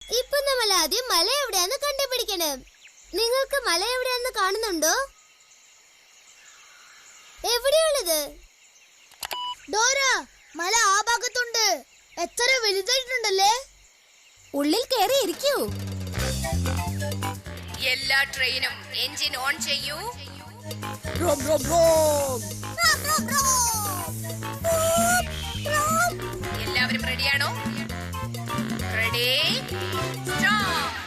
ഇപ്പൊ നമ്മൾ ആദ്യം മല എവിടെയാന്ന് കണ്ടുപിടിക്കണം. നിങ്ങൾക്ക് മല എവിടെയാന്ന് കാണുന്നുണ്ടോ? എവിടെയുള്ളത്? ഡോറ, മല ആ ഭാഗത്തുണ്ട്. എത്ര വലുതായിട്ടുണ്ടല്ലേ. ഉള്ളിൽ കയറി ഇരിക്കൂ. എല്ലാ ട്രെയിനും എഞ്ചിൻ ഓൺ ചെയ്യൂ. എല്ലാവരും റെഡിയാണോ? Ready, start.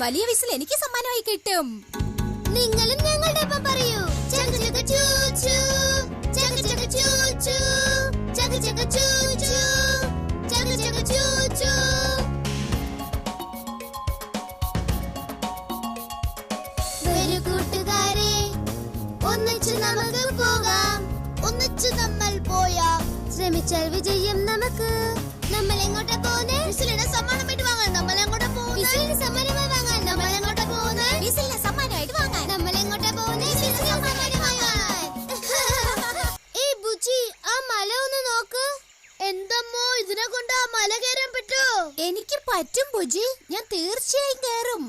വലിയ വിസിൽ എനിക്ക് സമ്മാനമായി കിട്ടും. നിങ്ങളും ഞങ്ങളുടെ ഒപ്പം പറയൂ. ചക ചക ചൂ ചൂ, ചക ചക ചൂ ചൂ, ചക ചക ചൂ ചൂ, ചക ചക ചൂ ചൂ. വരൂ കൂട്ടുകാരെ, ഒന്നിച്ച് നമുക്ക് പോകാം. ഒന്നിച്ച് നമ്മൾ പോയാ ശ്രമിച്ചാൽ വിജയം നമുക്ക്. നമ്മൾ എങ്ങോട്ടാ പോകുന്നേ? വിസിലിന് സമ്മാനമായിട്ട് വാങ്ങാൻ നമ്മൾ എങ്ങോട്ടാ പോകുന്നത്? വിസിലിന് സമ്മാനമായി വാങ്ങാൻ നമ്മൾ എങ്ങോട്ടാ പോകുന്നേ? വിസിലിന് സമ്മാനമായിട്ട് വാങ്ങാൻ നമ്മൾ എങ്ങോട്ടാ പോകുന്നേ? വിസിലിന് സമ്മാനമായിട്ട് വാങ്ങാൻ. ഏയ് ബുച്ചി, ആ മല ഒന്ന് നോക്ക്. എന്തമ്മോ, ഇതിനെ കൊണ്ട് ആ മല കയറാൻ പറ്റോ? എനിക്ക് പറ്റും ബുജി, ഞാൻ തീർച്ചയായും കയറും.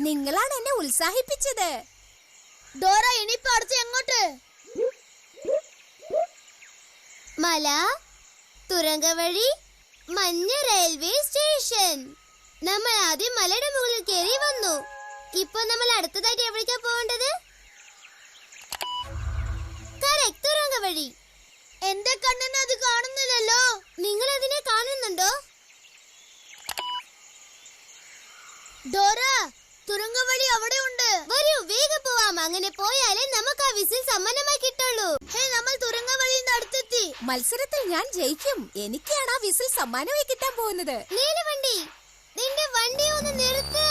നിങ്ങളാണ് എന്നെ ഉത്സാഹിപ്പിച്ചത്. ഡോറ, ഇനിയിപ്പോ അടുത്ത് എങ്ങോട്ട്? മല, തുരങ്കവഴി, മഞ്ഞ റെയിൽവേ സ്റ്റേഷൻ. നമ്മൾ ആദ്യം മലയുടെ മുകളിൽ കയറി വന്നു. ഇപ്പൊ നമ്മൾ അടുത്തതായിട്ട് എവിടേക്കാ പോകേണ്ടത്? കറക്റ്റ്, തുരങ്കവഴി. എന്റെ കണ്ണിന് അത് കാണുന്നില്ലല്ലോ. നിങ്ങൾ അതിനെ കാണുന്നുണ്ടോ? ഡോറ, തുരങ്കവഴി അവിടെ ഉണ്ട്. വരൂ, വേഗം പോവാം. അങ്ങനെ പോയാലേ നമുക്ക് ആ വിസിൽ സമ്മാനമായി കിട്ടുള്ളൂ. നമ്മൾ തുരങ്കവഴിയുടെ അടുത്തെത്തി. മത്സരത്തിൽ ഞാൻ ജയിക്കും. എനിക്കാണ് ആ വിസിൽ സമ്മാനമായി കിട്ടാൻ പോകുന്നത്. നീലവണ്ടി, നിന്റെ വണ്ടി ഒന്ന് നിർത്ത്.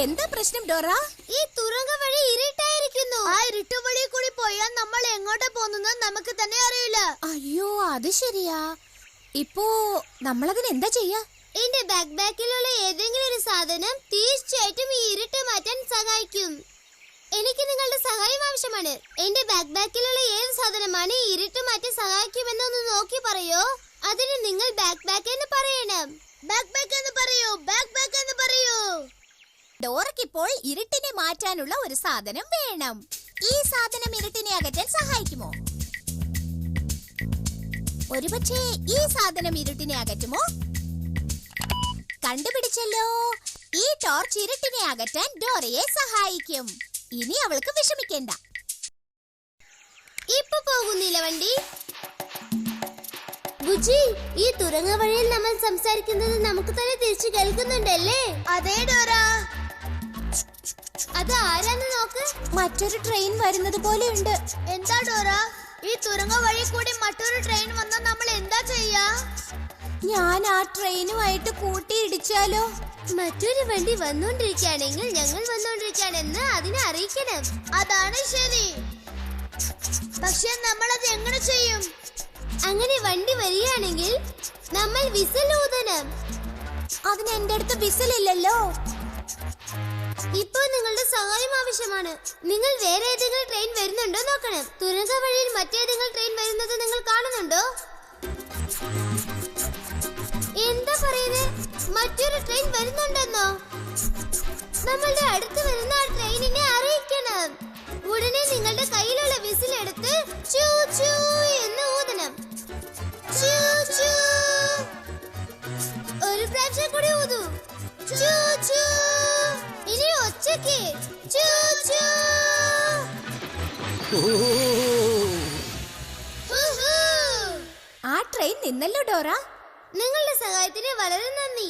എന്താ പ്രശ്നം ഡോറ? ഈ തുരങ്കവഴി ഇരുട്ടായിരിക്കുന്നു. ആ ഇരുട്ട് വഴി കൂടി പോയാൽ നമ്മൾ എങ്ങോട്ടാ പോകുന്നത് നമുക്ക് തന്നെ അറിയില്ല. അയ്യോ, അത് ശരിയാ. ഇപ്പോ നമ്മളതിന് എന്താ ചെയ്യാ? എന്റെ ബാക്കിലുള്ള ഏതെങ്കിലും ഒരു സാധനം തീർച്ചയായിട്ടും ഈ ഇരുട്ട് മാറ്റാൻ സഹായിക്കും. എനിക്ക് നിങ്ങളുടെ സഹായം ആവശ്യമാണ്. എന്റെ ബാക്കിലുള്ള ഏത് സാധനമാണ് ഈ ഇരുട്ട് മാറ്റാൻ സഹായിക്കുമെന്നൊന്ന് നോക്കി പറയോ? അതിന് നിങ്ങൾ ബാക്ക് എന്ന് പറയണം. ബാക്ക് എന്ന് പറയൂ, ബാക്ക് എന്ന് പറയൂ. ഡോറയ്ക്കിപ്പോൾ ഇരുട്ടിനെ മാറ്റാനുള്ള ഒരു സാധനം വേണം. ഈ സാധനം ഇരുട്ടിനെ അകറ്റാൻ സഹായിക്കുമോ? ഒരുപക്ഷേ ഈ സാധനം ഇരുട്ടിനെ അകറ്റുമോ? കണ്ടുപിടിച്ചല്ലോ. ഈ ടോർച്ച് ഇരുട്ടിനെ അകറ്റാൻ ഡോറയെ സഹായിക്കും. ഇനി അവൾക്ക് വിഷമിക്കേണ്ട. ഇപ്പൊ പോകുന്നില്ല വണ്ടി. ബുജി, ഈ തുരങ്ക വഴിയിൽ നമ്മൾ സംസാരിക്കുന്നത് നമുക്ക് തന്നെ തിരിച്ചു കേൾക്കുന്നുണ്ടല്ലേ? അതേ ഡോറ. അത് ആരാന്ന് നോക്ക്. മറ്റൊരു ട്രെയിൻ വരുന്നത് പോലെയുണ്ട്. എന്താ ഡോറ, ഈ തുരങ്ക വഴി കൂടി മറ്റൊരു ട്രെയിൻ വന്നാൽ നമ്മൾ എന്താ ചെയ്യാ? ഞാൻ ആ ട്രെയിനുമായിട്ട് കൂട്ടിയിടിച്ചാലോ? മറ്റൊരു വണ്ടി വന്നോണ്ടിരിക്കുകയാണെങ്കിൽ ഞങ്ങൾ വന്നോണ്ടിരിക്കുകയാണെന്ന് അതിനെ അറിയിക്കണം. അതാണ് ശരി. പക്ഷെ നമ്മൾ അത് എങ്ങനെ ചെയ്യും? അങ്ങനെ വണ്ടി വരികയാണെങ്കിൽ നമ്മൾ വിസിൽ ഊതണം. അതിന് എന്റെ അടുത്ത് വിസിലില്ലല്ലോ. ഇപ്പൊ നിങ്ങളുടെ സഹായം ആവശ്യമാണ്. നിങ്ങൾ വേറെ ഏതെങ്കിലും ട്രെയിൻ വരുന്നുണ്ടോ നോക്കണം. തുരങ്ക വഴിയിൽ മറ്റേതെങ്കിലും ട്രെയിൻ വരുന്നത് നിങ്ങൾ കാണുന്നുണ്ടോ? എന്താ പറയുന്നത്? മറ്റൊരു ട്രെയിൻ വരുന്നുണ്ടെന്നോ? നമ്മളുടെ അടുത്ത് വരുന്ന ആ ട്രെയിനിനെ അറിയിക്കണം. ഉടനെ നിങ്ങളുടെ കയ്യിലുള്ള വിസിൽ എടുത്ത് ചൂ ചൂ എന്ന് ഊതണം. ചൂ ചൂ. ഒരു പ്രാവശ്യം കൂടി ഊതു. ചൂ ചൂ. ഇനി ഒച്ചയ്ക്ക് ചൂ ചൂ. ആ ട്രെയിൻ നിന്നല്ലോ ഡോറ. നിങ്ങളുടെ സഹായത്തിന് വളരെ നന്ദി.